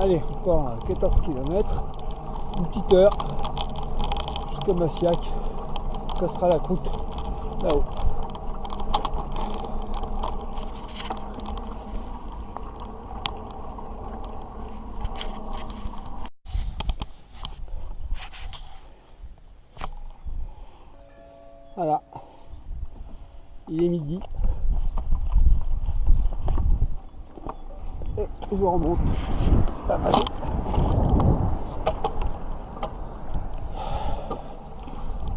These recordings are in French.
Allez, encore 14 km, une petite heure jusqu'à Massiac. On cassera la croûte là-haut. Voilà, il est midi et je remonte la vallée.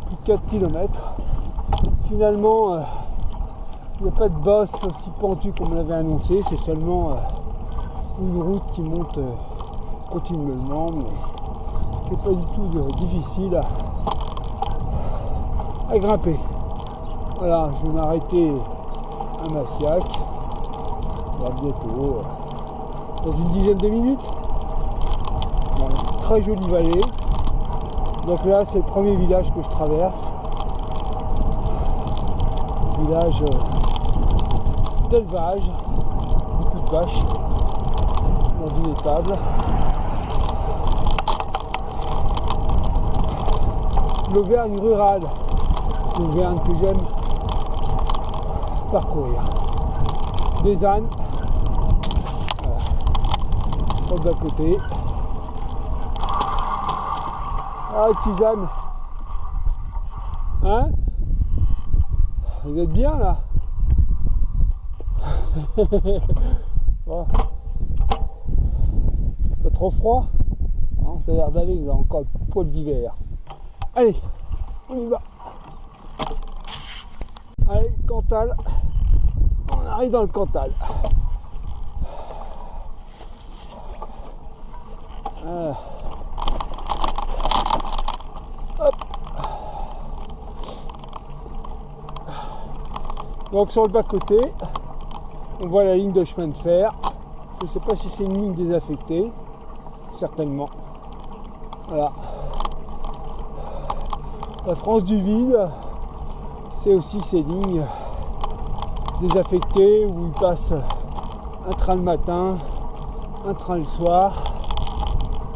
Plus de 4 km. Finalement, il n'y a pas de bosse aussi pentue comme on l'avait annoncé, c'est seulement une route qui monte continuellement, mais qui n'est pas du tout difficile à grimper. Voilà, je vais m'arrêter à Massiac. On va bientôt, dans une dizaine de minutes. Bon, très jolie vallée. Donc là, c'est le premier village que je traverse. Village d'élevage, beaucoup de vaches dans une étable. L'Auvergne rurale, l'Auvergne que j'aime parcourir. Des ânes, voilà, sur le bas-côté. Ah, petits ânes, hein? Vous êtes bien là? Bon. Pas trop froid? Non, ça a l'air d'aller, vous avez encore le poil d'hiver. Allez, on y va. Allez, Cantal. On arrive dans le Cantal. Hop. Donc sur le bas-côté, on voit la ligne de chemin de fer. Je ne sais pas si c'est une ligne désaffectée. Certainement. Voilà. La France du vide, c'est aussi ces lignes désaffectées où il passe un train le matin, un train le soir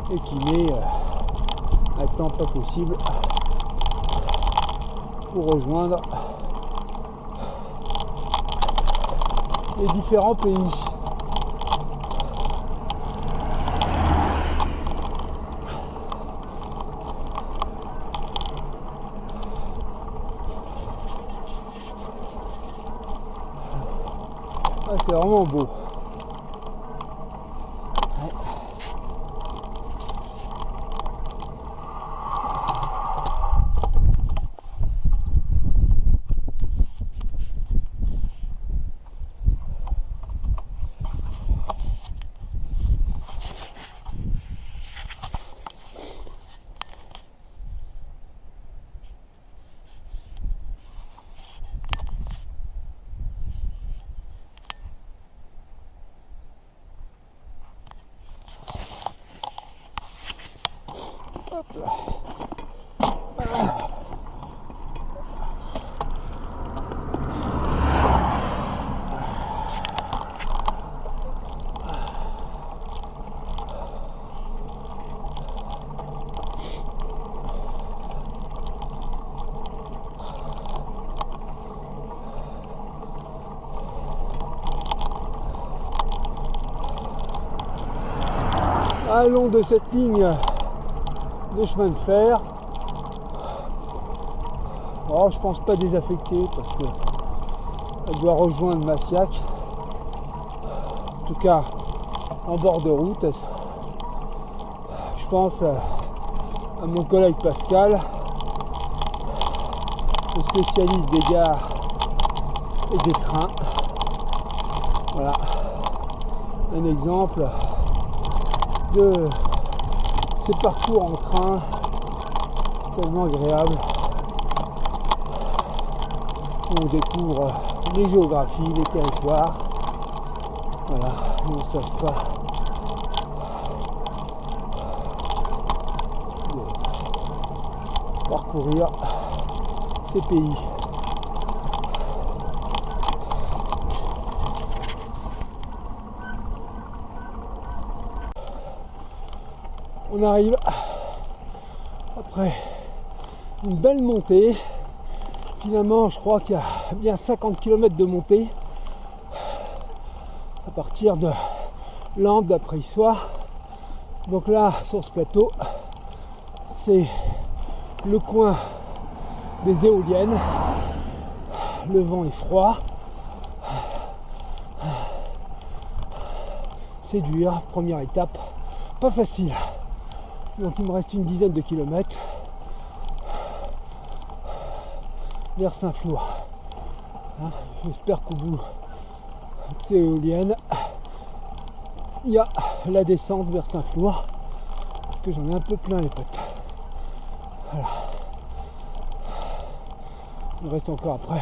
et qui met un temps pas possible pour rejoindre les différents pays. Ah, c'est vraiment beau. Ouais. Hop là. À long de cette ligne de chemin de fer, oh, je pense pas désaffectée parce que elle doit rejoindre Massiac, en tout cas en bord de route. Je pense à mon collègue Pascal, le spécialiste des gares et des trains. Voilà un exemple de ces parcours en train tellement agréables. On découvre les géographies, les territoires. Voilà, on ne sache pas de parcourir ces pays. On arrive après une belle montée. Finalement, je crois qu'il y a bien 50 km de montée à partir de Lampe d'après Issoire. Donc là, sur ce plateau, c'est le coin des éoliennes. Le vent est froid. C'est dur, première étape, pas facile. Donc il me reste une dizaine de kilomètres vers Saint-Flour. J'espère qu'au bout de ces éoliennes, il y a la descente vers Saint-Flour, parce que j'en ai un peu plein les potes. Voilà. Il me reste encore après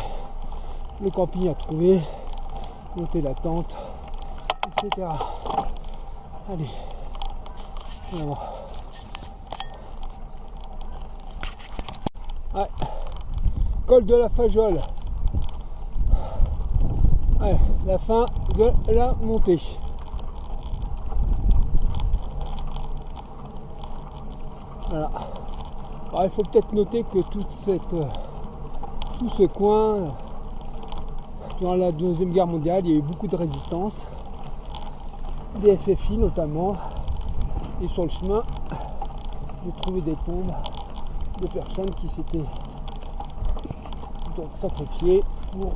le camping à trouver, monter la tente, etc. Allez, vraiment. Ouais. Col de la Fajole. Ouais, la fin de la montée. Voilà. Alors, il faut peut-être noter que tout ce coin, durant la Deuxième Guerre mondiale, il y a eu beaucoup de résistance, des FFI notamment, et sur le chemin, j'ai trouvé des tombes de personnes qui s'étaient donc sacrifiées pour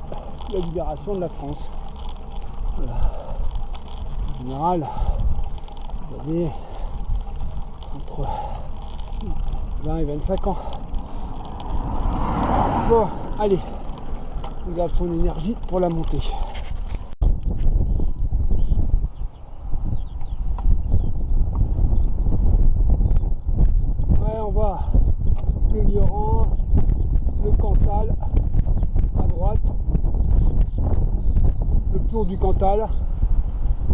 la libération de la France. Voilà. En général, vous avez entre 20 et 25 ans. Bon, allez, on garde son énergie pour la montée. Ouais, on voit le Lioran, le Cantal à droite, le plomb du Cantal.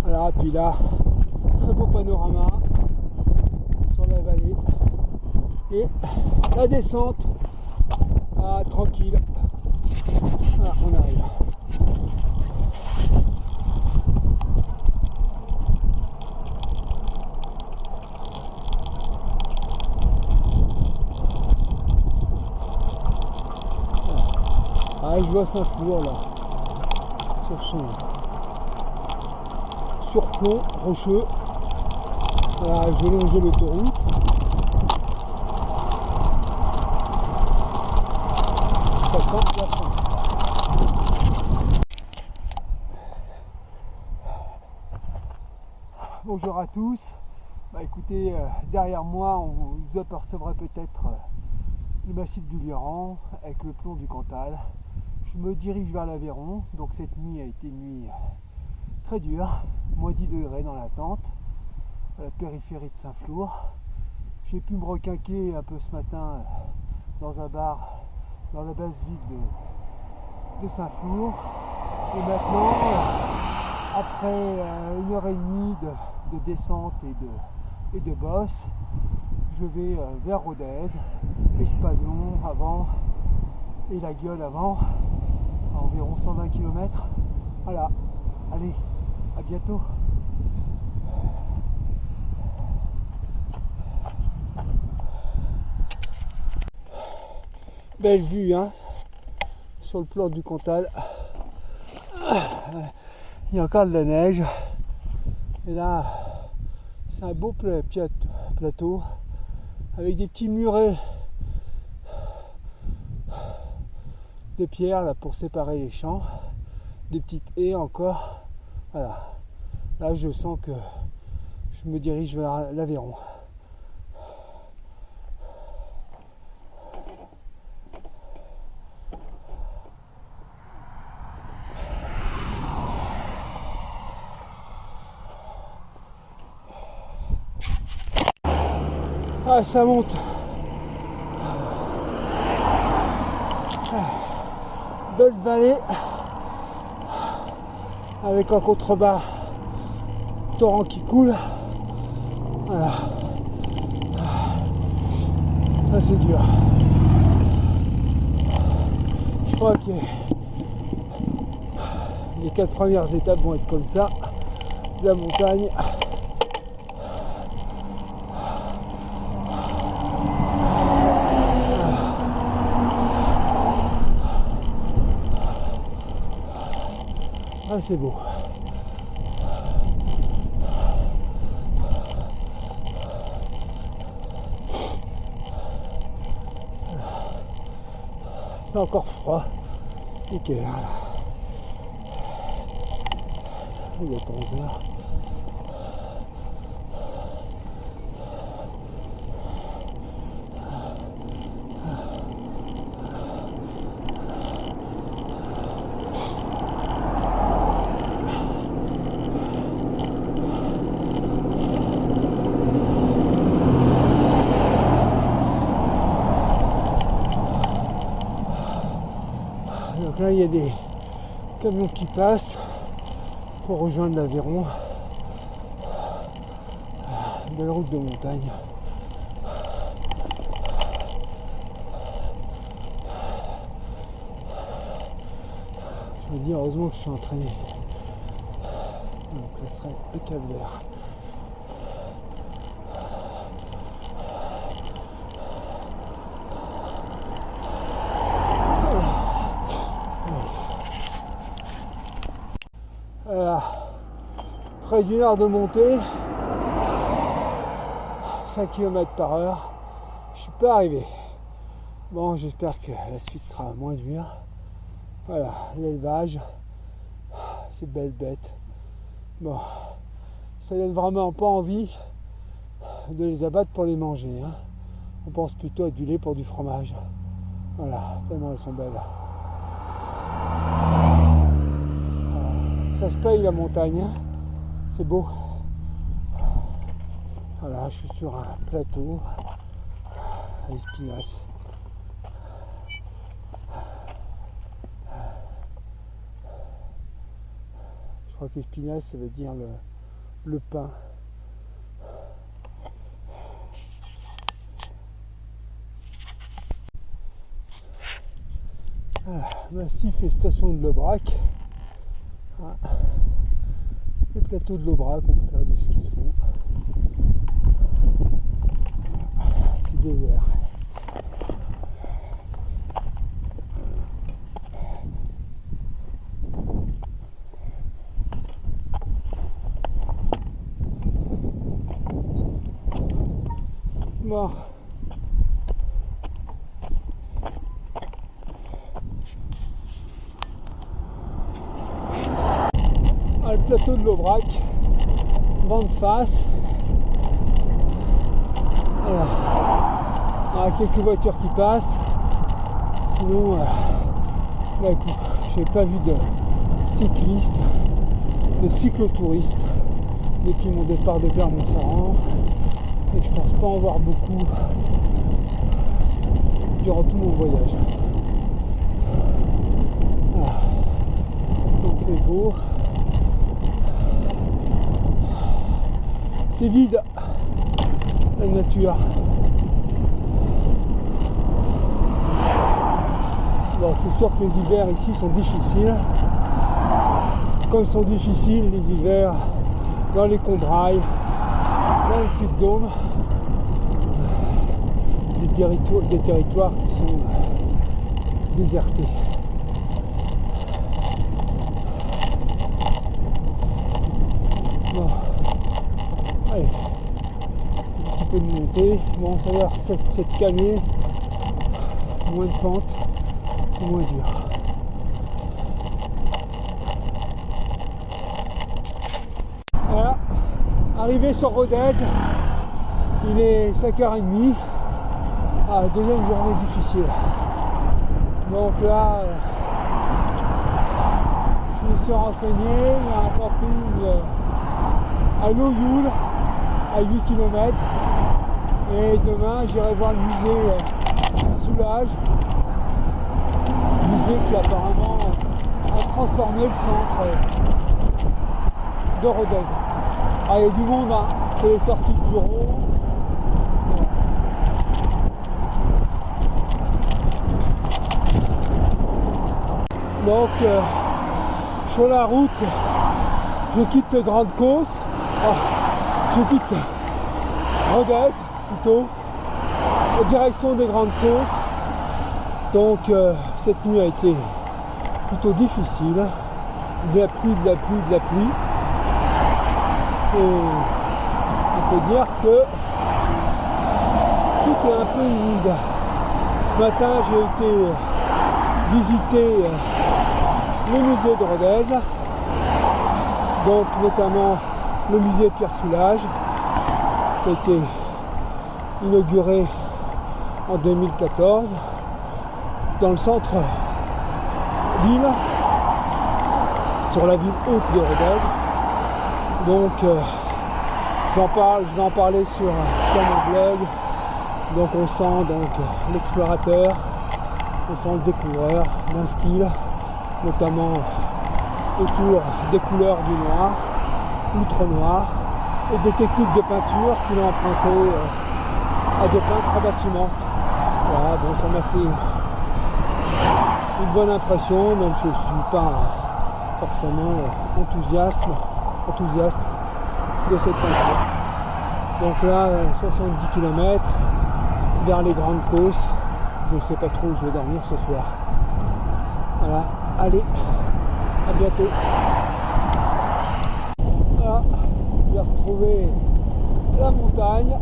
Alors, et puis là, très beau panorama sur la vallée et la descente. Ah, tranquille. Voilà, on arrive. Ah, je vois Saint-Flour là, sur son surplomb rocheux. Voilà, je vais longer l'autoroute. Ça sent la fin. Bonjour à tous. Bah écoutez, derrière moi, vous apercevrez peut-être le massif du Lioran avec le plomb du Cantal. Je me dirige vers l'Aveyron, donc cette nuit a été une nuit très dure, moins 10 degrés dans la tente, à la périphérie de Saint-Flour. J'ai pu me requinquer un peu ce matin dans un bar dans la basse ville de Saint-Flour. Et maintenant, après 1h30 de descente et de bosse, je vais vers Rodez, Espalion avant et La Gueule avant, à environ 120 km. Voilà, allez, à bientôt. Belle vue hein, sur le plan du Cantal. Il y a encore de la neige. Et là, c'est un beau plateau avec des petits murets de pierre là pour séparer les champs, des petites haies encore. Voilà. Là, je sens que je me dirige vers l'Aveyron. Ah, ça monte. Belle vallée avec en contrebas torrent qui coule. Voilà. Ça c'est dur. Je crois que les 4 premières étapes vont être comme ça. La montagne. Ah, c'est beau. C'est encore froid. Et quelle heure là? Il est 11 heures. Donc là, il y a des camions qui passent pour rejoindre l'Aveyron. Belle route de montagne. Je me dis heureusement que je suis entraîné. Donc ça serait le calvaire. Voilà, près d'une heure de montée, 5 km/h, je suis pas arrivé. Bon, j'espère que la suite sera moins dure. Voilà, l'élevage, ces belles bêtes. Bon, ça donne vraiment pas envie de les abattre pour les manger, hein. On pense plutôt à du lait pour du fromage. Voilà, tellement elles sont belles. Ça se paye la montagne, hein. C'est beau. Voilà, je suis sur un plateau à Espinasse. Je crois qu'Espinasse, ça veut dire le pain. Voilà, massif et station de l'Aubrac. Les plateaux de l'Aubrac, on peut faire du ski de fond. C'est désert. Bon. Le plateau de l'Aubrac, vent de face. Voilà. Il y a quelques voitures qui passent. Sinon, là, écoute, je n'ai pas vu de cyclistes, de cyclotouristes depuis mon départ de Clermont-Ferrand. Et je pense pas en voir beaucoup durant tout mon voyage. Voilà. Donc c'est beau. C'est vide, la nature. Bon, c'est sûr que les hivers ici sont difficiles. Comme sont difficiles les hivers dans les Combrailles, dans le Puy-de-Dôme, des territoires qui sont désertés. Bon. Allez, un petit peu de montée. Bon, ça a l'air c'est de calmer, moins de pente, c'est moins dur. Voilà, arrivé sur Rodez, il est 5h30. Ah, deuxième journée difficile. Donc là, je me suis renseigné, il y a un camping à Loyoul, à 8 km. Et demain, j'irai voir le musée Soulage. Musée qui apparemment a transformé le centre de Rodez. Ah, il y a du monde, hein. C'est les sorties de bureau. Donc, sur la route, je quitte Grande Causse. Je quitte Rodez, plutôt, en direction des Grandes Causses. Donc, cette nuit a été plutôt difficile. de la pluie, de la pluie, de la pluie. Et on peut dire que tout est un peu humide. Ce matin, j'ai été visiter le musée de Rodez, donc notamment le musée Pierre Soulages, qui a été inauguré en 2014 dans le centre-ville, sur la ville haute de Rodez. Donc je vais en parler sur mon blog. Donc on sent donc l'explorateur, on sent le découvreur d'un style, notamment autour des couleurs du noir, outre noir, et des techniques de peinture qu'il a empruntées à des peintres à bâtiments. Voilà, bon, ça m'a fait une bonne impression, même si je ne suis pas forcément enthousiaste de cette peinture. Donc là, 70 km vers les Grandes Causses. Je ne sais pas trop où je vais dormir ce soir. Voilà, allez, à bientôt. Voilà, j'ai retrouvé la montagne,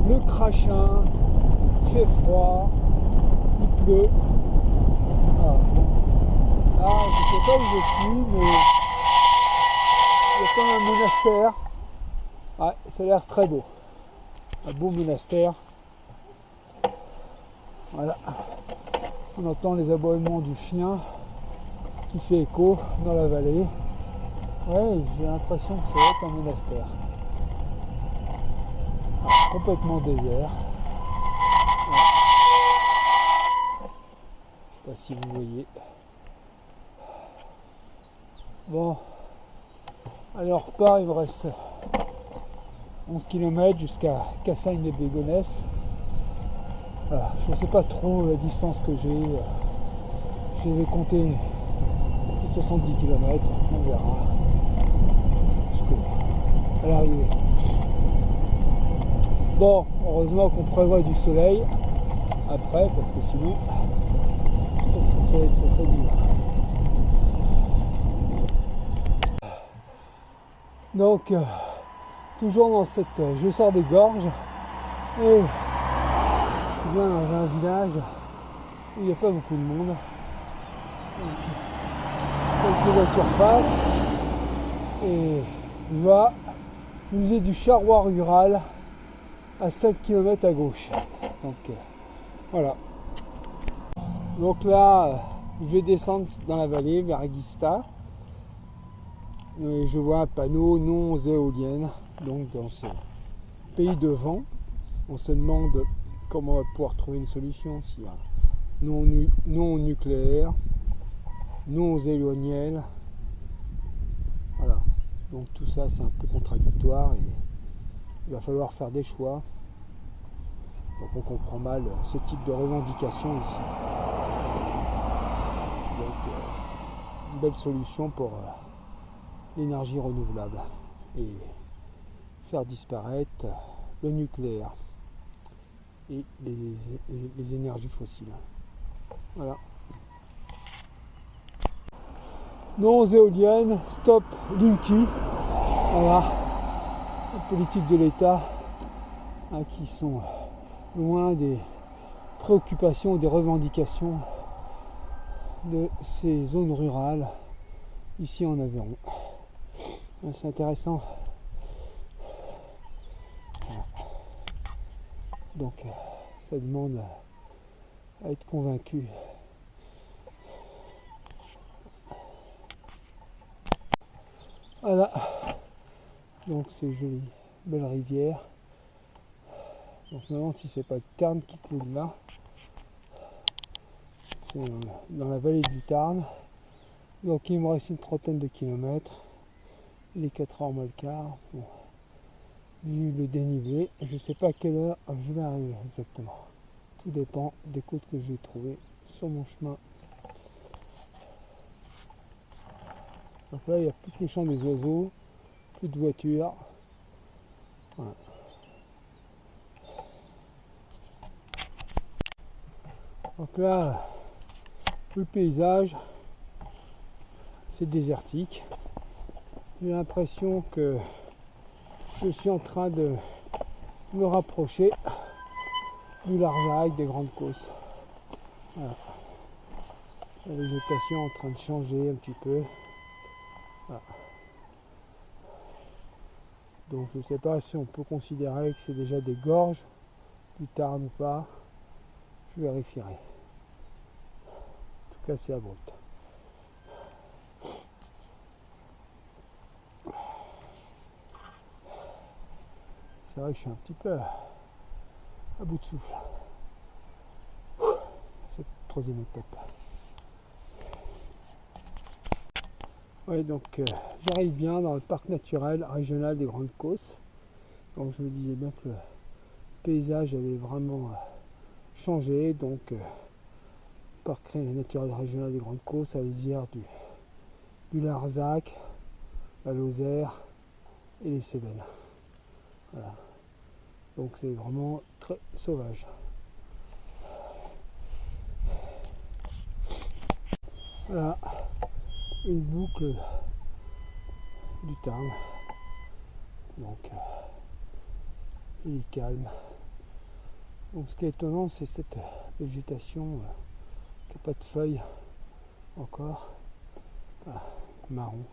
le crachin, il fait froid, il pleut. Voilà. Là, je ne sais pas où je suis, mais il y a quand même un monastère. Ouais, ça a l'air très beau. Un beau monastère. Voilà. On entend les aboiements du chien qui fait écho dans la vallée. Ouais, j'ai l'impression que ça va être un monastère. Ah, complètement désert. Ouais. Je ne sais pas si vous voyez. Bon. Allez, on repart, il me reste 11 km jusqu'à Cassagne-les-Bégonesse. Voilà, je ne sais pas trop la distance que j'ai. Je vais compter 70 km, on verra. Jusqu'à l'arrivée. Bon, heureusement qu'on prévoit du soleil après, parce que sinon, ça serait dur. Donc, toujours dans cette... je sors des gorges et je viens dans un village où il n'y a pas beaucoup de monde. Quelques voitures passent et je vois le musée du charroi rural à 5 km à gauche. Donc voilà. Donc là, je vais descendre dans la vallée vers Aguista. Et je vois un panneau non aux éoliennes. Donc dans ce pays de vent, on se demande comment on va pouvoir trouver une solution s'il y a non au nucléaire, non aux éoliennes. Voilà. Donc tout ça c'est un peu contradictoire et il va falloir faire des choix. Donc on comprend mal ce type de revendication ici. Donc une belle solution pour l'énergie renouvelable et faire disparaître le nucléaire et les énergies fossiles. Voilà. Non aux éoliennes, stop Linky. Voilà. Les politiques de l'État qui sont loin des préoccupations, des revendications de ces zones rurales ici en Aveyron. C'est intéressant. Voilà. Donc ça demande à être convaincu. Voilà. Donc c'est joli, belle rivière. Donc je me demande si c'est pas le Tarn qui coule là. C'est dans la vallée du Tarn. Donc il me reste une trentaine de kilomètres. Il est 4h moins le quart. Bon. Vu le dénivelé, je ne sais pas à quelle heure je vais arriver exactement. Tout dépend des côtes que j'ai trouvées sur mon chemin. Donc là il n'y a plus que le chant des oiseaux, plus de voitures. Voilà. Donc là, le paysage, c'est désertique. J'ai l'impression que je suis en train de me rapprocher du Larzac, des Grandes Causses. Voilà. La végétation est en train de changer un petit peu. Voilà. Donc je ne sais pas si on peut considérer que c'est déjà des gorges du Tarn ou pas. Je vérifierai. En tout cas, c'est abrupt. C'est vrai que je suis un petit peu à bout de souffle. Cette troisième étape. Oui, donc j'arrive bien dans le parc naturel régional des Grandes Causses. Donc je me disais bien que le paysage avait vraiment changé. Donc parc naturel régional des Grandes Causses à lisière du Larzac, la Lozère et les Cévennes. Voilà. Donc c'est vraiment très sauvage. Voilà une boucle du Tarn. Donc il est calme. Donc ce qui est étonnant, c'est cette végétation qui n'a pas de feuilles encore. Voilà, marron.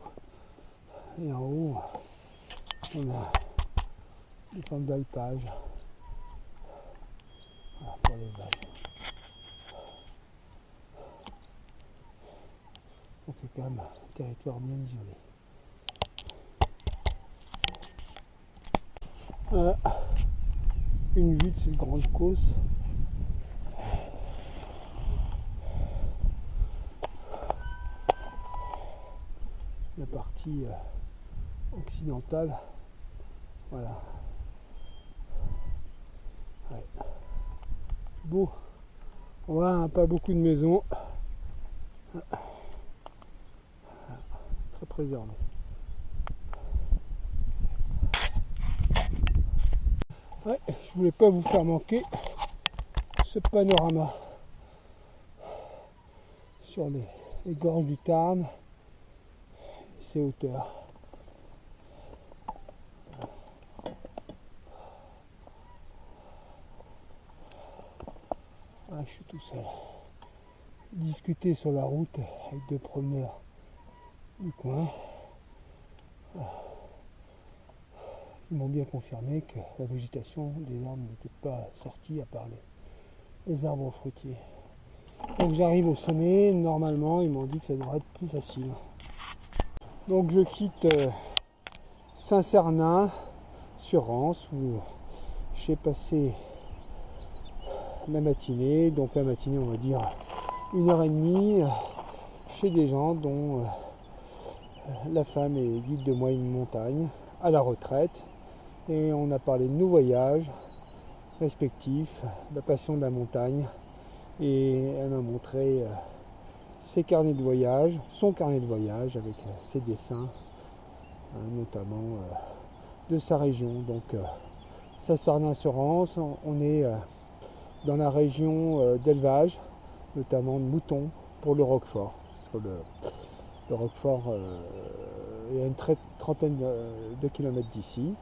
Et en haut, on a des formes d'alpage. Voilà, pour les vaches. Donc c'est quand même un territoire bien isolé. Voilà une vue de cette grande Causse. La partie occidentale. Voilà. Ouais. Beau. On voit hein, pas beaucoup de maisons. Très préservé. Ouais, je voulais pas vous faire manquer ce panorama sur les gorges du Tarn et ces hauteurs. Ah, je suis tout seul. Discuter sur la route avec deux promeneurs du coin. Ils m'ont bien confirmé que la végétation des arbres n'était pas sortie à part les arbres fruitiers. Donc j'arrive au sommet, normalement ils m'ont dit que ça devrait être plus facile. Donc je quitte Saint-Cernin sur Rance où j'ai passé la matinée. Donc la matinée on va dire 1h30 chez des gens dont la femme est guide de moyenne montagne à la retraite. Et on a parlé de nos voyages respectifs, la passion de la montagne. Et elle m'a montré ses carnets de voyage, son carnet de voyage avec ses dessins, notamment de sa région. Donc Saint-Cernin-sur-Rance, on est dans la région d'élevage, notamment de moutons pour le Roquefort. Parce que le Roquefort est à une trentaine de kilomètres d'ici.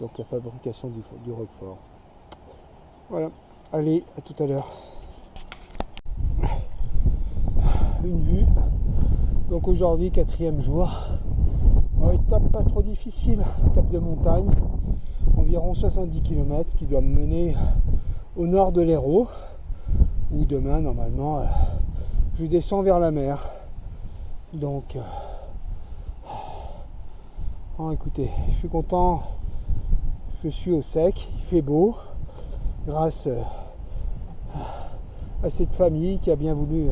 Donc la fabrication du Roquefort. Voilà, allez, à tout à l'heure. Une vue. Donc aujourd'hui, 4e jour. Alors, étape pas trop difficile, étape de montagne, environ 70 km qui doit me mener au nord de l'Hérault, où demain, normalement, je descends vers la mer. Donc, écoutez, je suis content. Je suis au sec, il fait beau, grâce à cette famille qui a bien voulu,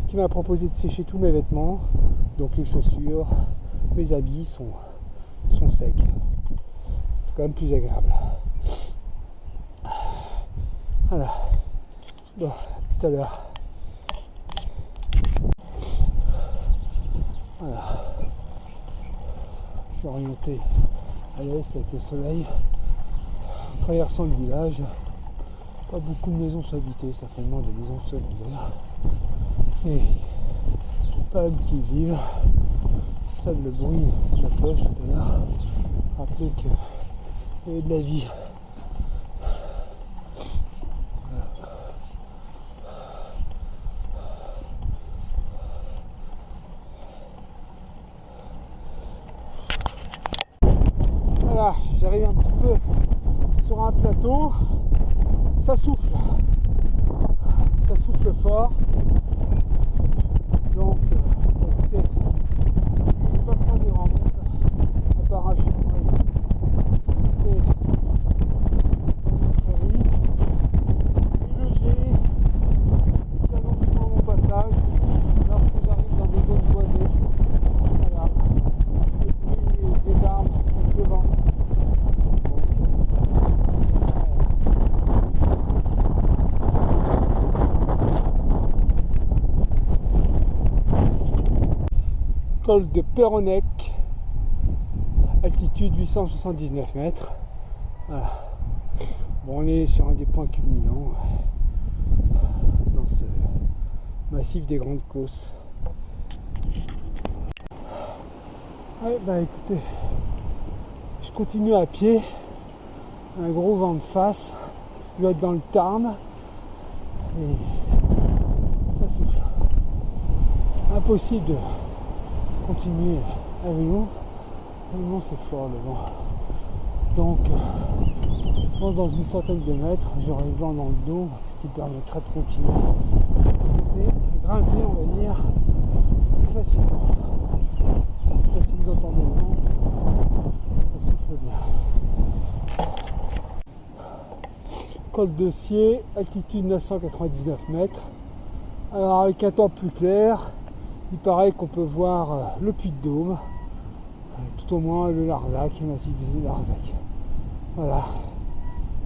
qui m'a proposé de sécher tous mes vêtements. Donc les chaussures, mes habits sont secs. C'est quand même plus agréable. Voilà. Bon, tout à l'heure. Voilà. Je suis orienté à l'est avec le soleil, en traversant le village. Pas beaucoup de maisons sont habitées, certainement des maisons secondaires, et pas qui vivent. ça, le bruit de la cloche tout à l'heure, rappeler qu'il y avait de la vie. Voilà, j'arrive un petit peu sur un plateau, ça souffle fort, donc écoutez, je ne vais pas croiser grand monde à part un chemin et une prairie, léger qui annonce souvent mon passage lorsque j'arrive dans des zones boisées. Voilà, et puis des arbres avec le vent. Col de Peyronec, altitude 879 mètres. Voilà. Bon, on est sur un des points culminants dans ce massif des Grandes Causses. Ouais, bah écoutez, je continue à pied, un gros vent de face, je dois être dans le Tarn et ça souffle. Impossible de continuer à vélo, tellement c'est fort le vent. Donc je pense dans une centaine de mètres j'aurai le vent dans le dos, ce qui permettra de continuer à monter et grimper, on va dire, plus facilement. Je sais pas si vous entendez le vent, ça souffle bien. Col de Sier, altitude 999 mètres. Alors avec un temps plus clair, il paraît qu'on peut voir le Puy-de-Dôme, tout au moins le Larzac, le massif des Larzac. Voilà.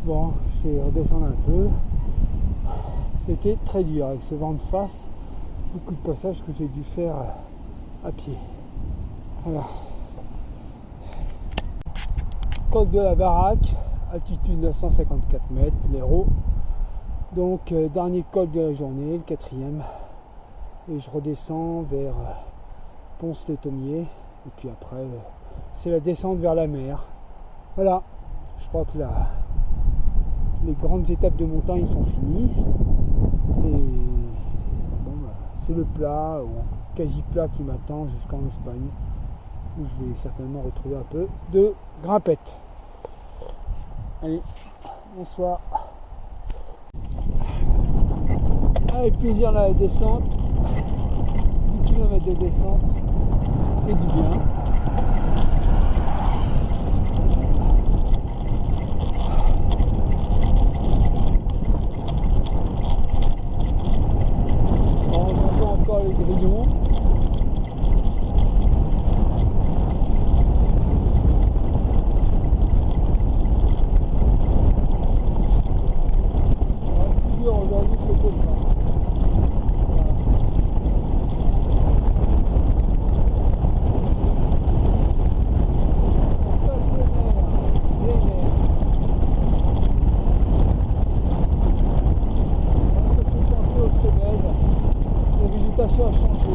Bon, je vais redescendre un peu. C'était très dur avec ce vent de face, beaucoup de passages que j'ai dû faire à pied. Voilà. Col de la Baraque, altitude 954 mètres, l'Hérault. Donc dernier col de la journée, le quatrième. Et je redescends vers Ponce-les-Thaumiers et puis après c'est la descente vers la mer. Voilà, je crois que les grandes étapes de montagne sont finies et bon, bah, c'est le plat ou quasi plat qui m'attend jusqu'en Espagne où je vais certainement retrouver un peu de grimpette. Allez, bonsoir. Avec plaisir la descente, 10 km de descente, fait du bien. Bon, j'entends encore les grillons. Plus dur aujourd'hui que c'était le temps. A changé.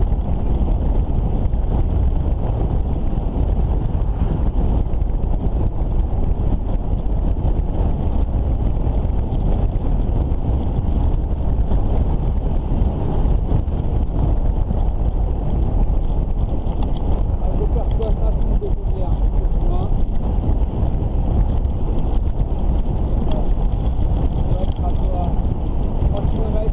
Je perçois 5 minutes de lumière un peu plus loin. On va être à 3 km.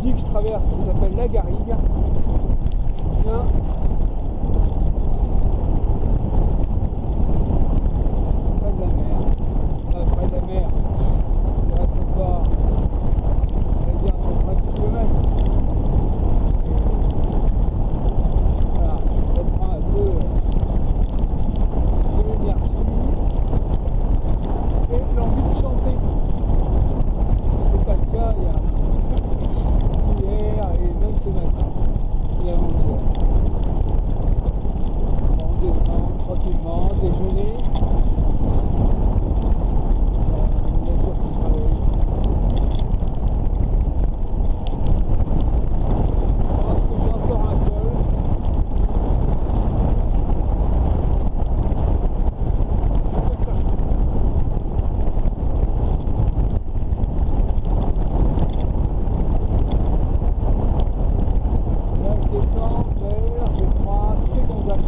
ici que je traverse qui s'appelle la Garrigue. Je suis bien près de la mer. Près de la mer. Il reste encore, on va dire, 90 km. Voilà, je reprends un peu de l'énergie et l'envie de chanter. Ce n'était pas le cas hier et même ce matin et avant-hier. On descend tranquillement, déjeuner. La nature qui se réveille. Je pense que j'ai encore un col. Je suis pas certain. Là, je descends vers, je crois, Ségonzac.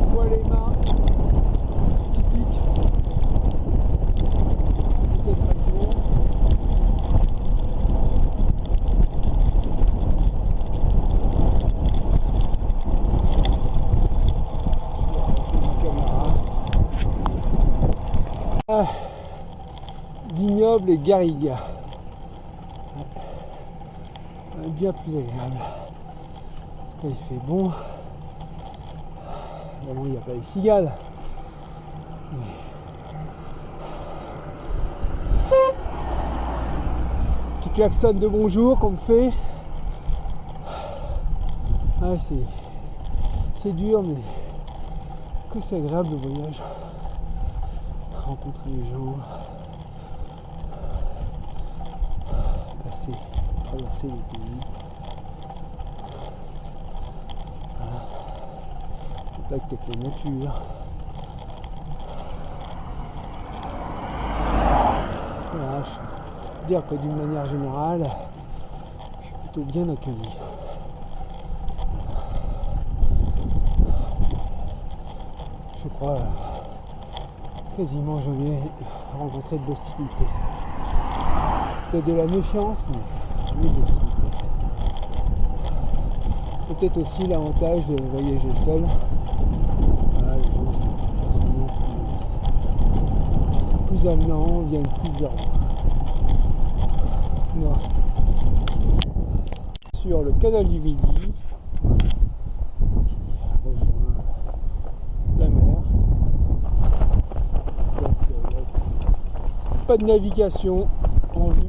On voit les mains typiques de cette région. Ah, vignoble et garrigue. Bien plus agréable. Quand il fait bon, évidemment il n'y a pas les cigales. Petit klaxon de bonjour qu'on me fait. Ouais, c'est dur, mais que c'est agréable le voyage. Rencontrer les gens, traverser les pays. Voilà. Contact avec la nature. Voilà, je peux dire que d'une manière générale, je suis plutôt bien accueilli. Je crois quasiment jamais rencontré d'hostilité. Peut-être de la méfiance, mais jamais d'hostilité. C'est peut-être aussi l'avantage de voyager seul. Voilà, les gens sont forcément plus amenants, viennent plus vers moi. Sur le canal du Midi, qui rejoint la mer. Donc, pas de navigation en vue.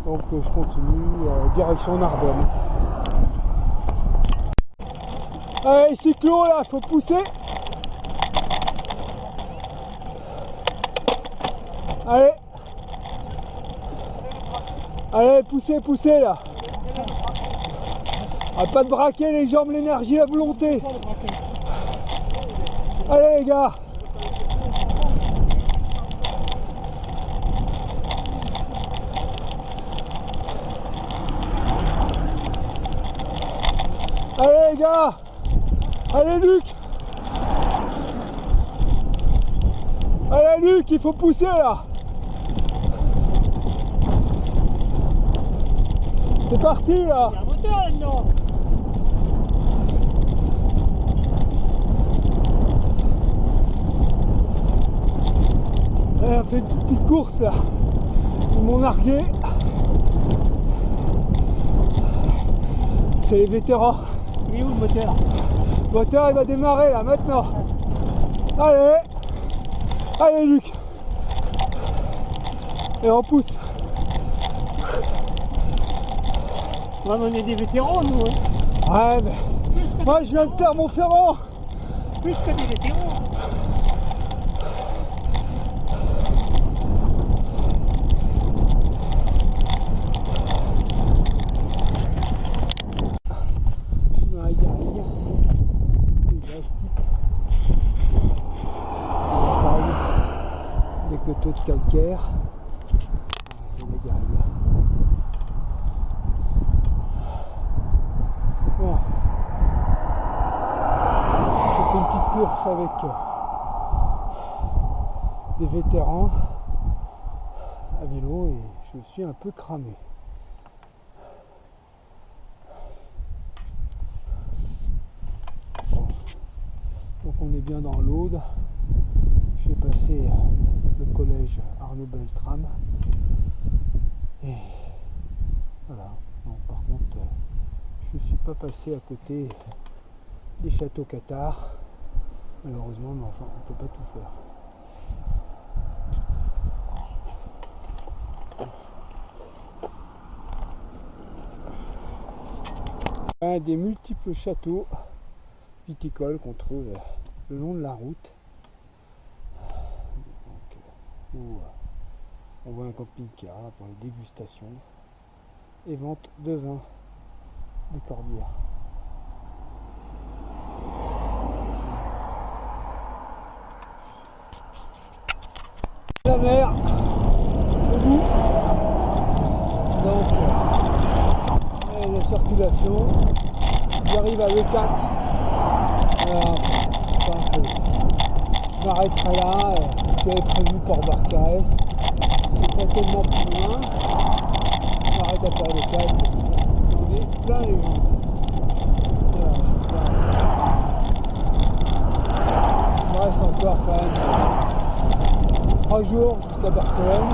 Donc je continue direction Narbonne. Allez, cyclo là, faut pousser. Allez. Allez, poussez là. Ah, pas de braquer les jambes, l'énergie, la volonté. Allez les gars. Allez les gars. Allez Luc. Allez Luc, il faut pousser là. C'est parti là. Il y a un moteur là-dedans. On fait une petite course là. Ils m'ont nargué. C'est les vétérans. Il est où le moteur? Le moteur il va démarrer là maintenant. Allez. Allez Luc. Et on pousse. Ouais, mais on est des vétérans nous. Hein. Ouais mais moi je viens de Clermont-Ferrand. Plus que des vétérans. Des coteaux de calcaire et la garrigue. Bon. J'ai fait une petite course avec des vétérans à vélo et je suis un peu cramé. Bon. Donc on est bien dans l'Aude. J'ai passé le collège Arnaud Beltrame. Et voilà. Non, par contre, je ne suis pas passé à côté des châteaux cathares. Malheureusement, mais enfin, on ne peut pas tout faire. Un des multiples châteaux viticoles qu'on trouve le long de la route. Donc, où on voit un camping-car pour les dégustations et vente de vin des Corbières. La mer, au bout. Donc, la circulation. J'arrive à l'E4. Je m'arrêterai là. J'avais prévu Port-Barcarès. C'est pas tellement plus loin. Je m'arrête à Port-le-4. J'en ai plein les jambes. Voilà, il me reste encore quand même 3 jours jusqu'à Barcelone.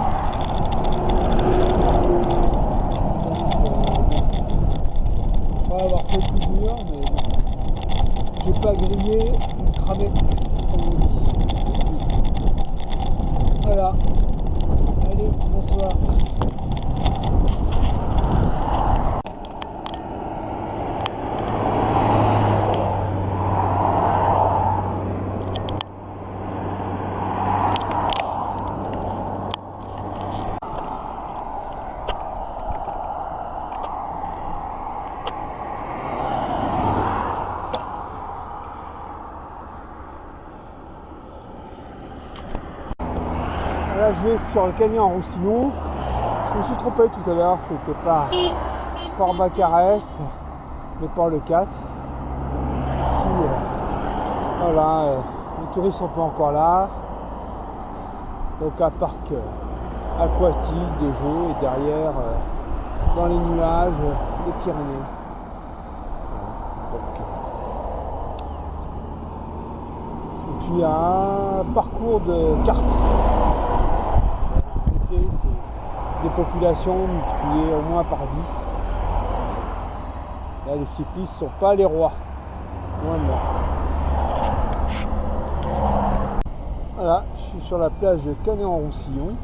Je crois avoir fait le plus dur, mais bon. J'ai pas grillé, cramé, comme on dit. Tout de suite. Voilà. Allez, bonsoir. Là, je vais sur le canyon en Roussillon. Je me suis trompé tout à l'heure, c'était pas Port-Barcarès, mais Port-le-4. Ici, voilà, les touristes sont pas encore là. Donc un parc aquatique, des jeux, et derrière, dans les nuages, les Pyrénées. Donc, et puis un parcours de cartes. C'est des populations multipliées au moins par 10. Là, les cyclistes ne sont pas les rois. Loin de là. Voilà, je suis sur la plage de Canet-en-Roussillon,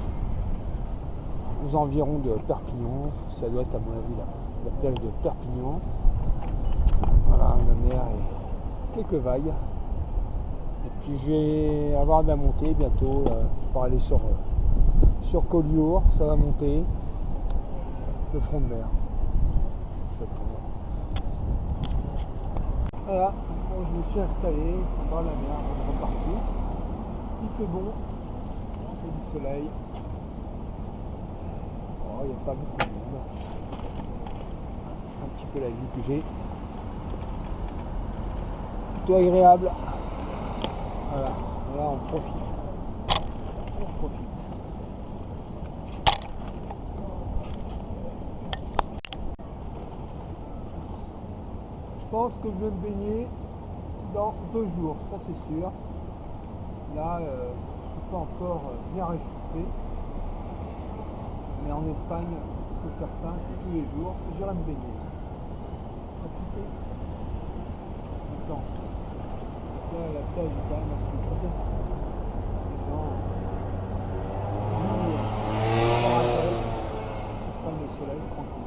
aux environs de Perpignan. Ça doit être à mon avis la plage de Perpignan. Voilà, la mer et quelques vagues. Et puis je vais avoir de la montée bientôt pour aller sur Collioure, ça va monter le front de mer. Voilà, bon, je me suis installé dans la mer, on est reparti. Il fait bon, il fait du soleil. Oh, il n'y a pas beaucoup de monde. Un petit peu la vue que j'ai. Plutôt agréable. Voilà, là on profite. On profite. Je pense que je vais me baigner dans 2 jours, ça c'est sûr. Là, je ne suis pas encore bien réchauffé. Mais en Espagne, c'est certain que tous les jours, j'irai me baigner. Profitez du temps. Là, la plage est quand même assez chaude. Les gens prennent le soleil tranquillement.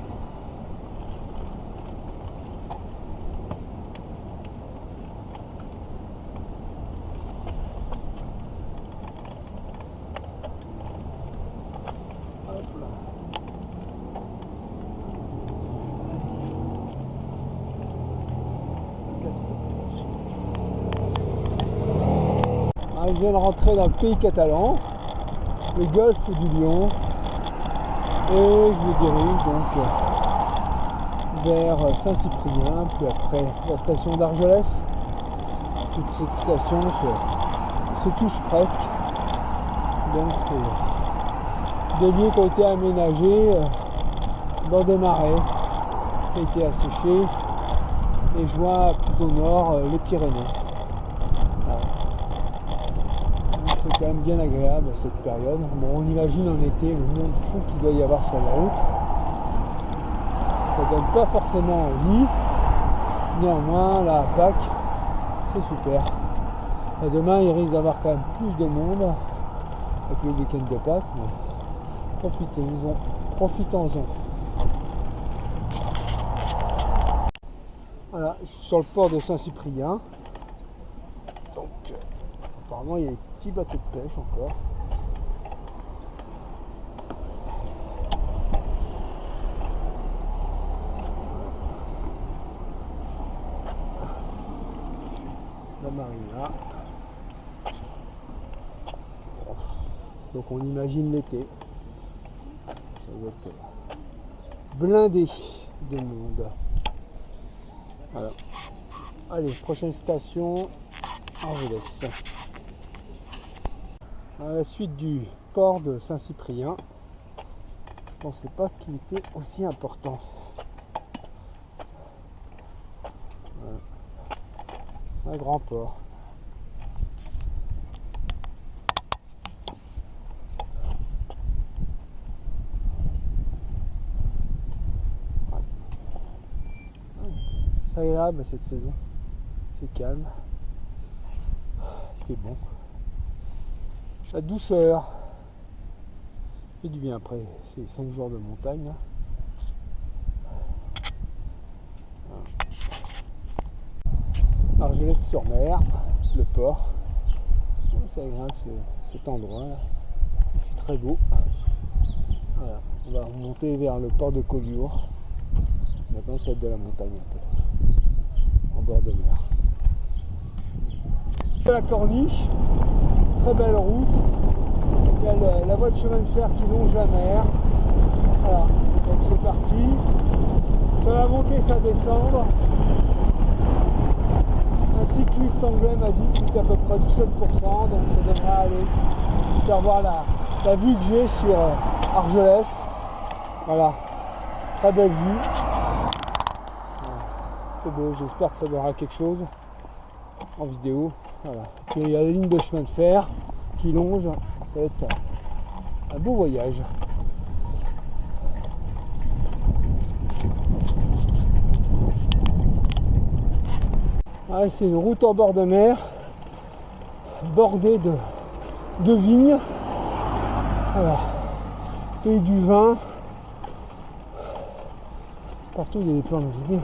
Je viens de rentrer dans le pays catalan, le golfe du Lion, et je me dirige donc vers Saint-Cyprien, puis après la station d'Argelès. Toute cette station se touche presque, donc des lieux qui ont été aménagés dans des marais qui ont été asséchés et joint plus au nord les Pyrénées. Voilà. C'est quand même bien agréable cette période. Bon, on imagine en été le monde fou qu'il doit y avoir sur la route. Ça donne pas forcément envie. Néanmoins, la Pâques, c'est super. Et demain, il risque d'avoir quand même plus de monde avec le week-end de Pâques, mais profitons-en. Voilà, je suis sur le port de Saint-Cyprien. Donc, apparemment, il y a des petits bateaux de pêche encore. La marina. Donc on imagine l'été. Ça doit être blindé de monde. Voilà. Allez, prochaine station, Argelès. À la suite du port de Saint-Cyprien, je ne pensais pas qu'il était aussi important. Voilà. C'est un grand port. C'est agréable cette saison, c'est calme, il fait bon. La douceur fait du bien après ces 5 jours de montagne. Argelès-sur-Mer, le port. C'est agréable cet endroit là. Il fait très beau. Voilà. On va remonter vers le port de Collioure. Maintenant ça va être de la montagne un peu. En bord de mer. La corniche, très belle route. Il y a la voie de chemin de fer qui longe la mer. Voilà, donc c'est parti. Ça va monter, ça descendre. Un cycliste anglais m'a dit que c'était à peu près du 7%, donc ça devrait aller. Faire voir la vue que j'ai sur Argelès. Voilà, très belle vue. C'est beau, j'espère que ça donnera quelque chose en vidéo. Voilà. Puis il y a la ligne de chemin de fer qui longe, ça va être un beau voyage. Ah, c'est une route en bord de mer, bordée de vignes. Voilà. Pays du vin. Partout il y a des plants de vignes.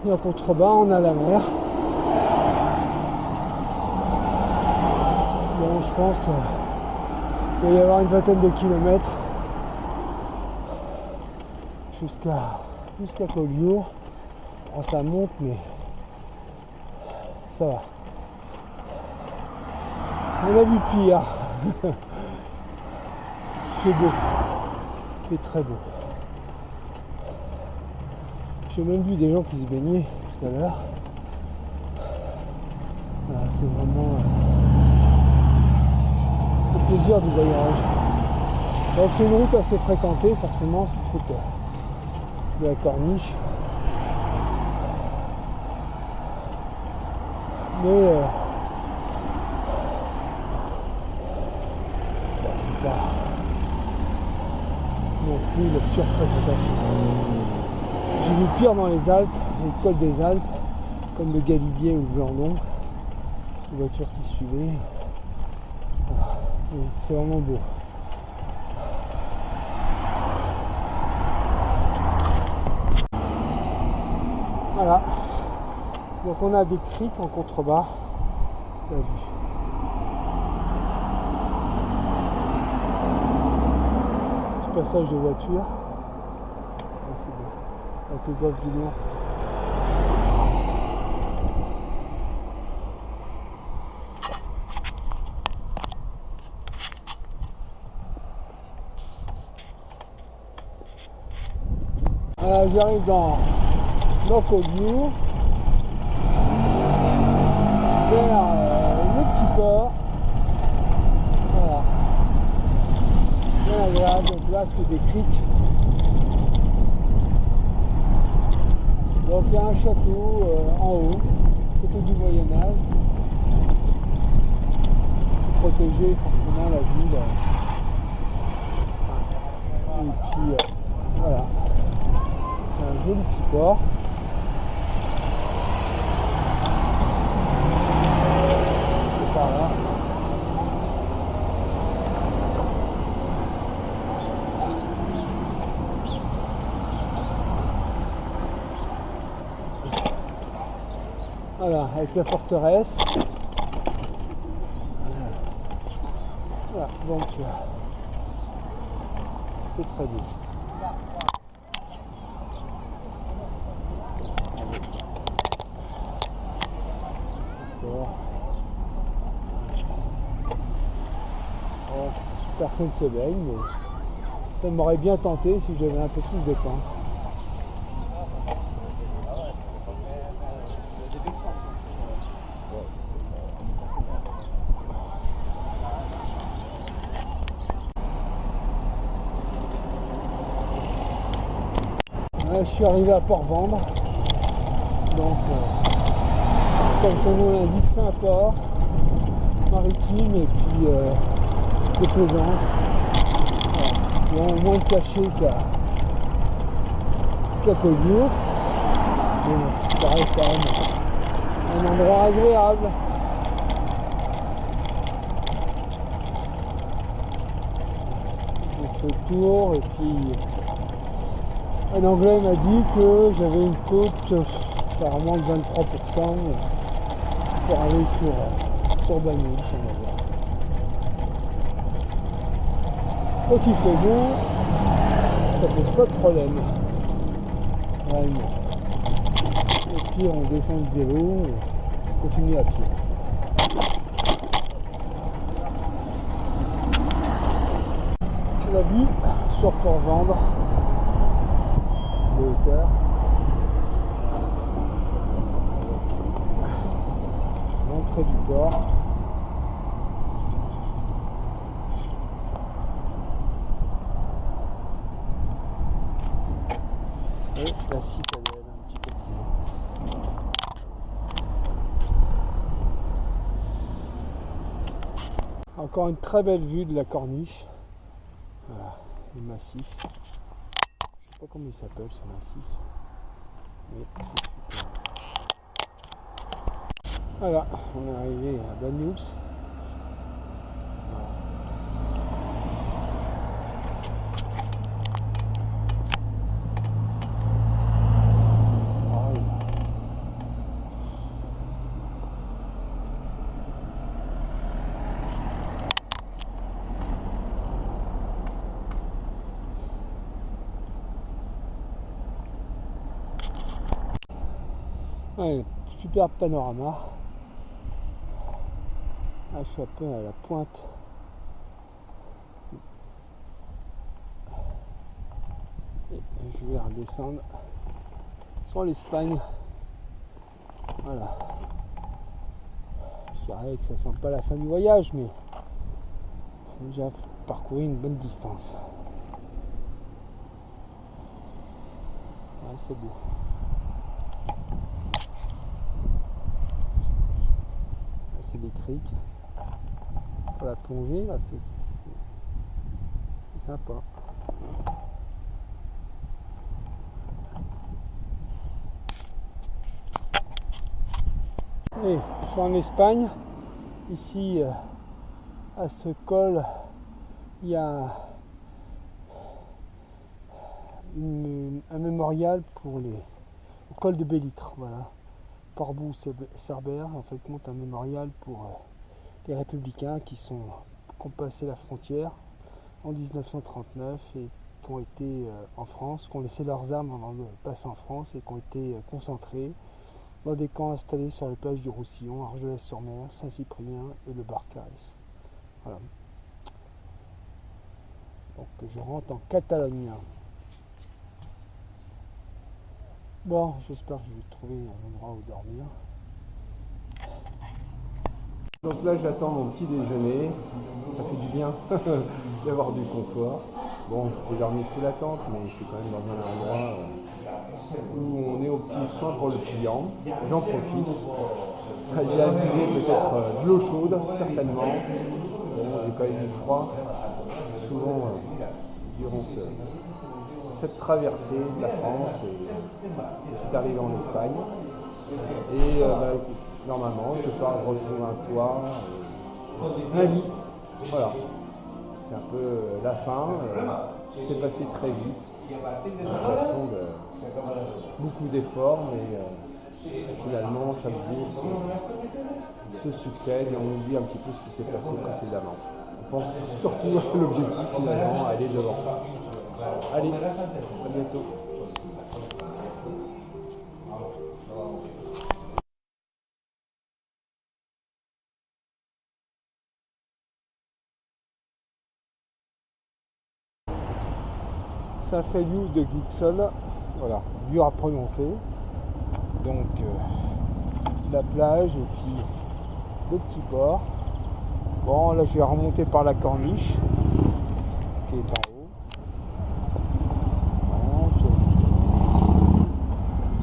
Et en contrebas, on a la mer. Bon, je pense qu'il va y avoir une vingtaine de kilomètres jusqu'à Collioure. Oh, ça monte, mais ça va. On a vu pire. C'est beau. C'est très beau. J'ai même vu des gens qui se baignaient tout à l'heure. Voilà, c'est vraiment le plaisir du voyage. Donc c'est une route assez fréquentée, forcément, cette route de la corniche. Mais c'est pas non plus la surfréquentation. J'ai vu pire dans les Alpes, les cols des Alpes, comme le Galibier ou le Blanc, les voitures qui suivaient. Voilà. C'est vraiment beau. Voilà. Donc on a des criques en contrebas. La vue. Petit passage de voiture. C'est beau. Avec le golfe du Nord. Voilà, j'arrive dans Collioure, vers le petit port. Voilà. Bien là c'est des criques. Donc il y a un château en haut, château du Moyen-Âge, pour protéger forcément la ville. Et puis voilà, c'est un joli petit port. C'est par là. Voilà, avec la forteresse. Voilà, donc c'est très beau. Bon, personne ne se baigne, mais ça m'aurait bien tenté si j'avais un peu plus de temps. Là, je suis arrivé à Port-Vendre, donc comme son nom l'indique, c'est un port maritime et puis de plaisance. Voilà. Bon, moins de cachets qu'à Collioure, mais ça reste quand même un endroit agréable. On fait le tour et puis un Anglais m'a dit que j'avais une côte apparemment de 23% pour aller sur Bagnols, on va voir. Quand il fait beau, ça pose pas de problème. Vraiment. Et puis on descend le vélo et on continue à pied. La vue sur Port-Vendre de hauteur. L'entrée du port. Et la citadelle un petit peu plus loin. Encore une très belle vue de la corniche. Voilà, le massif. Je sais pas comment il s'appelle ce massif. Mais c'est super. Voilà, on est arrivé à Bagnols. Voilà. Ouais, superbe panorama. Ah, je suis un peu à la pointe. Et je vais redescendre sur l'Espagne. Voilà. Je dirais que ça sent pas la fin du voyage, mais j'ai déjà parcouru une bonne distance. Ouais, c'est beau. C'est des criques pour la plongée, là c'est sympa. Et je suis en Espagne, ici à ce col il y a un mémorial pour le col de Bellitre, voilà. Port-Bou-Cerbère, en fait, monte un mémorial pour les républicains qui ont passé la frontière en 1939 et qui ont été en France, qui ont laissé leurs armes avant de passer en France et qui ont été concentrés dans des camps installés sur les plages du Roussillon, Argelès-sur-Mer, Saint-Cyprien et le Barcalès. Voilà. Donc je rentre en Catalogne. Bon, j'espère que je vais trouver un endroit où dormir. Donc là, j'attends mon petit déjeuner. Ça fait du bien d'avoir du confort. Bon, j'ai dormi sous la tente, mais je suis quand même dans un endroit où on est aux petits soins pour le client. J'en profite. J'ai abusé peut-être de l'eau chaude, certainement. Bon, j'ai quand même eu froid. Souvent, durant cette traversée de la France, et je suis arrivé en Espagne. Et normalement, ce soir, je retrouve un toit, un lit. Voilà. C'est un peu la fin. C'est passé très vite. L'impression de beaucoup d'efforts, mais finalement, chaque jour se succède et on oublie un petit peu ce qui s'est passé précédemment. On pense surtout à l'objectif, finalement, à aller devant. Allez, à bientôt. Saint-Feliu de Guixol, voilà, dur à prononcer. Donc la plage et puis le petit port. Bon, là je vais remonter par la corniche qui est en haut.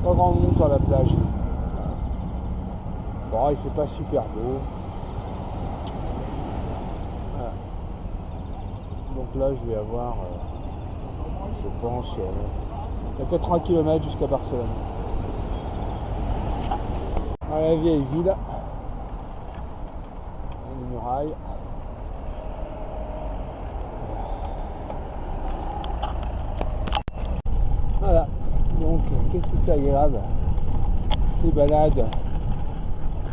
Bon, pas grand monde sur la plage. Bon, il fait pas super beau. Voilà. Donc là je vais avoir je pense, il y a 80 km jusqu'à Barcelone. Dans la vieille ville, les murailles. Voilà, donc qu'est-ce que c'est agréable, ces balades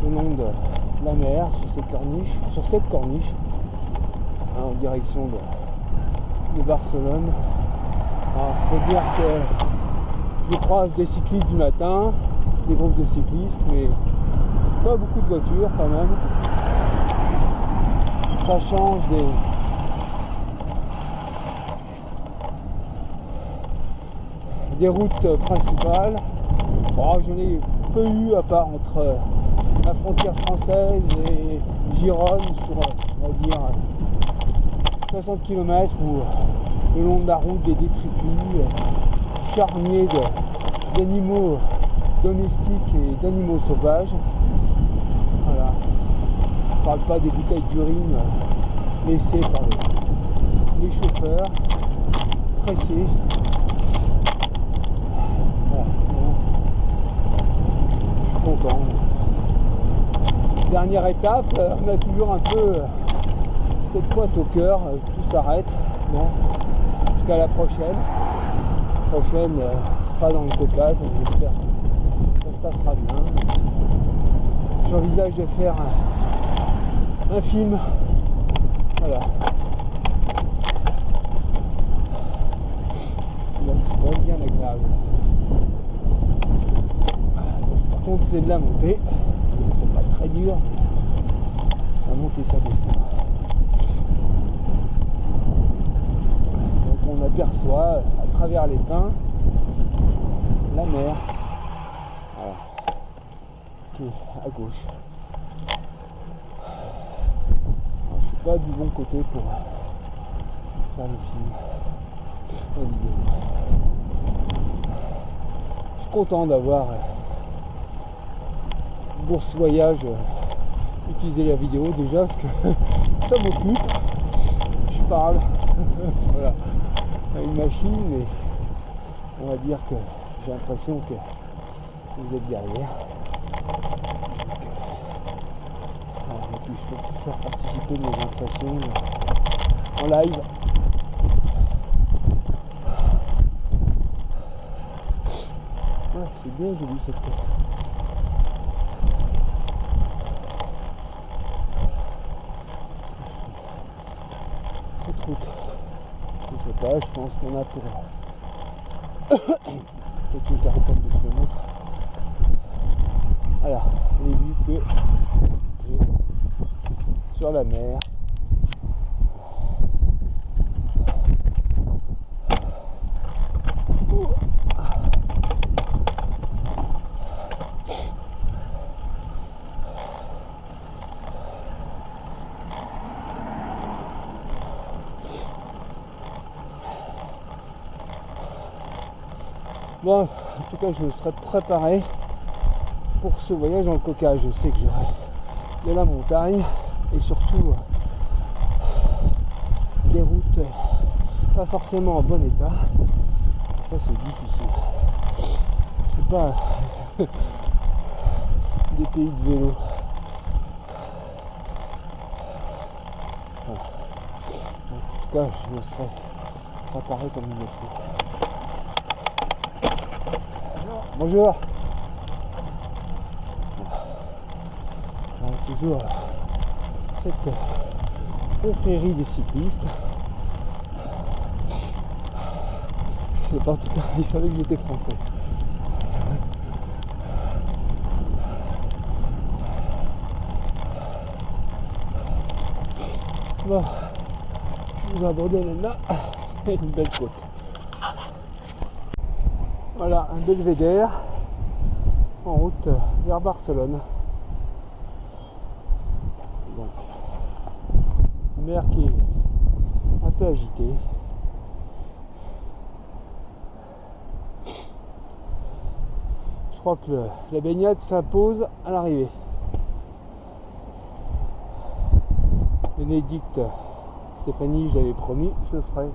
le long de la mer, sur cette corniche, hein, en direction de Barcelone. Alors, faut dire que je croise des cyclistes du matin, des groupes de cyclistes, mais pas beaucoup de voitures quand même. Ça change des routes principales. Oh, j'en ai peu eu à part entre la frontière française et Gérone sur, on va dire, 60 km où le long de la route des détritus, charniers d'animaux domestiques et d'animaux sauvages. Voilà. Je ne parle pas des bouteilles d'urine laissées par les chauffeurs, pressés. Voilà. Je suis content. Dernière étape, on a toujours un peu cette pointe au cœur, tout s'arrête. Bon. Jusqu'à la prochaine. La prochaine sera dans le Caucase, j'espère que ça se passera bien. J'envisage de faire un film. Voilà. Donc c'est bien agréable. Par contre c'est de la montée. C'est pas très dur. Ça monte et ça descend. On aperçoit à travers les pins la mer, voilà, qui est à gauche. Alors, je suis pas du bon côté pour faire le film, la vidéo. Je suis content d'avoir Bourse Voyage utilisé la vidéo déjà parce que ça m'occupe. Je parle, voilà. Une machine, mais on va dire que j'ai l'impression que vous êtes derrière. Et puis je peux faire participer de mes impressions en live. Ouais, c'est bien joli cette route. Je sais pas, je pense qu'on a pour peut-être une quarantaine de kilomètres. Voilà, les vues que j'ai sur la mer. Bon, en tout cas, je serai préparé pour ce voyage dans le Caucase. Je sais que j'aurai de la montagne et surtout des routes pas forcément en bon état. Et ça, c'est difficile. C'est pas des pays de vélo. Voilà. En tout cas, je me serai préparé comme il le faut. Bonjour. Toujours cette confrérie des cyclistes. Je sais pas, en tout cas, ils savaient que j'étais français. Bon, je vous abandonne là, et une belle côte. Voilà, un belvédère en route vers Barcelone. Donc, une mer qui est un peu agitée. Je crois que la baignade s'impose à l'arrivée. Bénédicte, Stéphanie, je l'avais promis, je le ferai.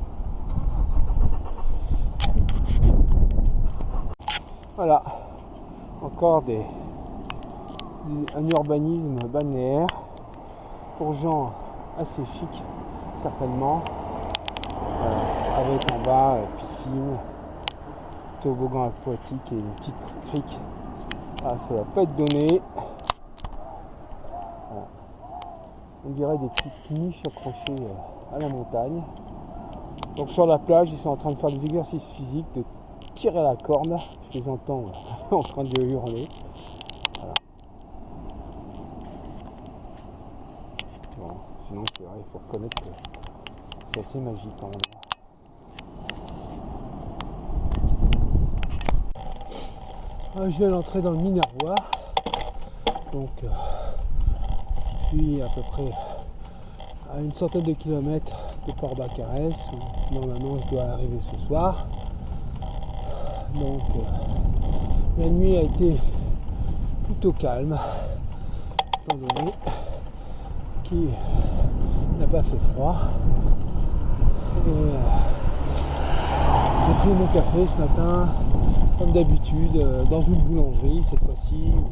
Voilà, encore un urbanisme balnéaire pour gens assez chics, certainement, avec en bas piscine, toboggan aquatique et une petite crique. Ah, ça va pas être donné. Voilà. On dirait des petites niches accrochées à la montagne. Donc sur la plage, ils sont en train de faire des exercices physiques, de tirer la corde. Je les entends en train de hurler. Voilà. Bon, sinon c'est vrai, il faut reconnaître que c'est assez magique quand même. Je vais à l'entrée dans le Minervois. Donc puis à peu près à une centaine de kilomètres de Port-Bacarès, où normalement je dois arriver ce soir. Donc la nuit a été plutôt calme, étant donné qu'il n'a pas fait froid. Et j'ai pris mon café ce matin, comme d'habitude, dans une boulangerie cette fois-ci, ou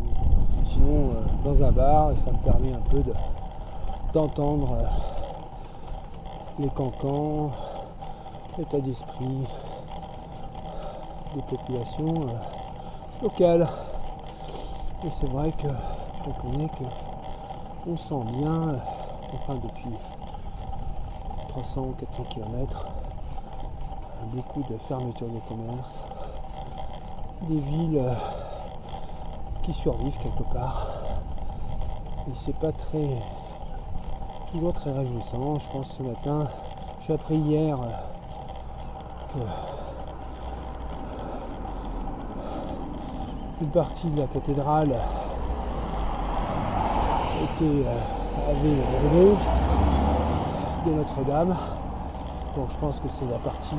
sinon dans un bar, et ça me permet un peu d'entendre les cancans, l'état d'esprit des populations locales. Et c'est vrai que je reconnais que on sent bien, enfin depuis 300 ou 400 km, beaucoup de fermetures de commerce, des villes qui survivent quelque part. Et c'est pas toujours très réjouissant. Je pense ce matin, j'ai appris hier que une partie de la cathédrale avait brûlé de Notre-Dame. Donc je pense que c'est la partie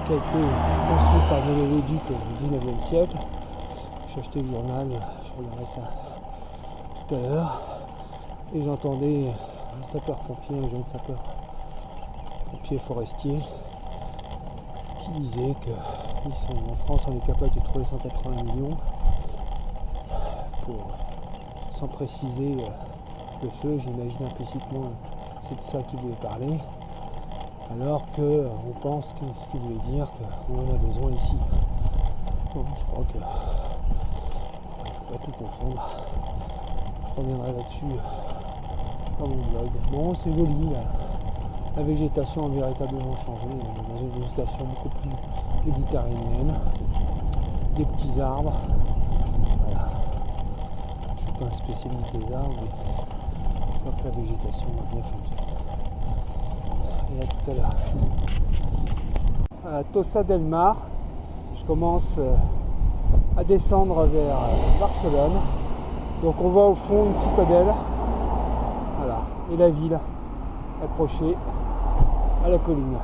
qui a été construite par Viollet-le-Duc au XIXe siècle. J'ai acheté le journal, je regardais ça tout à l'heure, et j'entendais un sapeur-pompier, un jeune sapeur-pompier forestier, qui disait que en France on est capable de trouver 180 millions sans préciser le feu. J'imagine implicitement c'est de ça qu'il voulait parler, alors qu'on pense que ce qu'il voulait dire qu'on en a besoin ici. Donc, je crois que il ne faut pas tout confondre. Je reviendrai là-dessus dans mon blog. Bon, c'est joli là. La végétation a véritablement changé. On a une végétation beaucoup plus méditerranéenne, des petits arbres. Voilà. Je ne suis pas un spécialiste des arbres, mais je crois que la végétation a bien changé. Et à tout à l'heure. À Tossa del Mar, je commence à descendre vers Barcelone. Donc on voit au fond une citadelle. Voilà. Et la ville accrochée à la colline.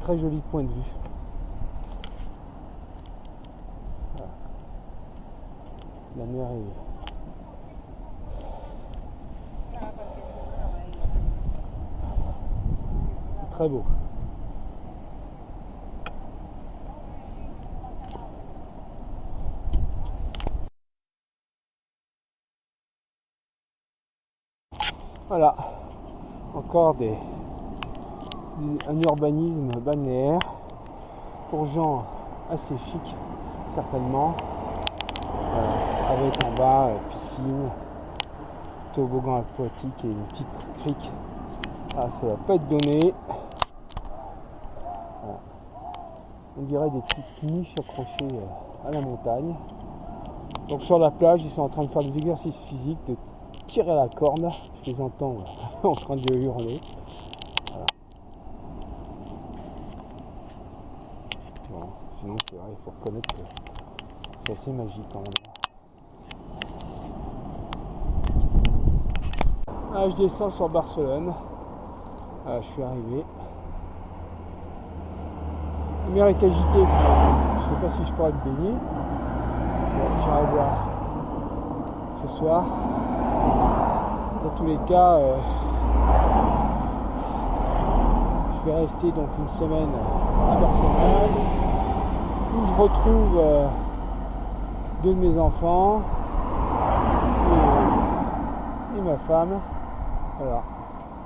Très joli point de vue. La mer est... C'est très beau. Voilà, encore un urbanisme balnéaire pour gens assez chics, certainement, avec en bas piscine, toboggan aquatique et une petite crique. Ah, ça va pas être donné. Voilà. On dirait des petites niches accrochées à la montagne. Donc sur la plage, ils sont en train de faire des exercices physiques, de tirer la corde. Je les entends en train de hurler. Voilà. Bon, sinon c'est vrai, il faut reconnaître que c'est assez magique quand même. Ah, je descends sur Barcelone. Ah, je suis arrivé. La mer est agitée. Je ne sais pas si je pourrais me baigner. Bon, j'irai voir ce soir. Dans tous les cas, je vais rester donc une semaine à Barcelone où je retrouve deux de mes enfants et ma femme. Voilà.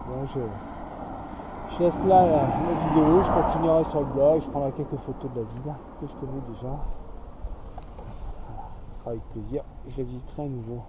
Bon, je laisse là la vidéo, je continuerai sur le blog, je prendrai quelques photos de la ville que je connais déjà. Voilà. Ce sera avec plaisir, je la visiterai à nouveau.